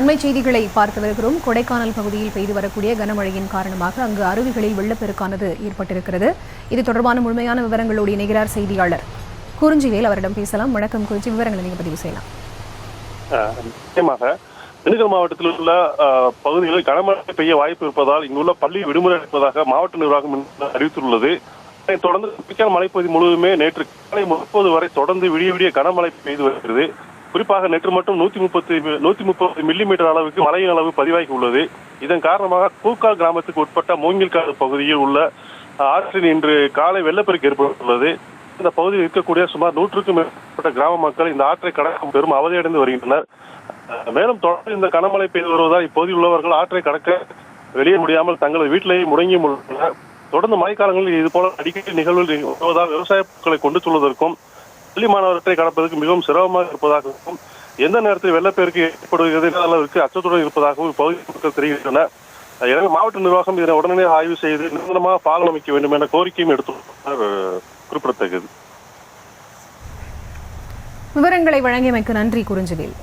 அண்மை செய்திகளை பார்த்து வருகிறோம். கொடைக்கானல் பகுதியில் பெய்து வரக்கூடிய கனமழையின் காரணமாக அங்கு அருவிகளில் வெள்ளப்பெருக்கானது ஏற்பட்டிருக்கிறது. இது தொடர்பான முழுமையான விவரங்களோடு இணைகிறார் செய்தியாளர் குறிஞ்சிவேல். அவரிடம் பேசலாம். வணக்கம் குறிஞ்சி, விவரங்களை நீங்க பதிவு செய்யலாம். நிச்சயமாக திண்டுக்கல் மாவட்டத்தில் உள்ள பகுதிகளில் கனமழை பெய்ய வாய்ப்பு இருப்பதால் இங்குள்ள பள்ளி விடுமுறை அளிப்பதாக மாவட்ட நிர்வாகம் அறிவித்துள்ளது. இதனைத் தொடர்ந்து கொடைக்கானல் மலைப்பகுதி முழுவதுமே நேற்று காலை 30 வரை தொடர்ந்து விடிய விடிய கனமழை பெய்து வருகிறது. குறிப்பாக நேற்று மட்டும் 130 மில்லிமீட்டர் அளவுக்கு மழையின் அளவு பதிவாகி உள்ளது. இதன் காரணமாக கூக்கால் கிராமத்துக்கு உட்பட்ட மூங்கில்காடு பகுதியில் உள்ள ஆற்றில் இன்று காலை வெள்ளப்பெருக்கு ஏற்பட்டுள்ளது. இந்த பகுதியில் இருக்கக்கூடிய சுமார் 100க்கும் மேற்பட்ட கிராம மக்கள் இந்த ஆற்றை கடக்கும் பெரும் அவதியடைந்து வருகின்றனர். மேலும் தொடர்ந்து இந்த கனமழை பெய்து வருவதால் இப்பகுதியில் உள்ளவர்கள் ஆற்றை கடக்க வெளியே முடியாமல் தங்களது வீட்டிலேயே முடங்கி உள்ளனர். தொடர்ந்து மழைக்காலங்களில் இதுபோல அடிக்கடி நிகழ்வுகள் வருவதால் விவசாய பொருட்களை கொண்டு செல்வதற்கும் பள்ளி மாணவர்களை கடப்பதற்கு மிகவும் சிரமமாக இருப்பதாகவும் எந்த நேரத்தில் வெள்ளப்பெருக்கு ஏற்படுகிறது அளவிற்கு அச்சத்துடன் இருப்பதாகவும் இப்பகுதி மக்கள் தெரிவித்தனர். எனவே மாவட்ட நிர்வாகம் இதனை உடனே ஆய்வு செய்து நிரந்தரமாக பாலம் அமைக்க வேண்டும் என கோரிக்கையும் எடுத்துள்ளனர் குறிப்பிடத்தக்கது. விவரங்களை வழங்கியமைக்கு நன்றி குறிஞ்சிவேல்.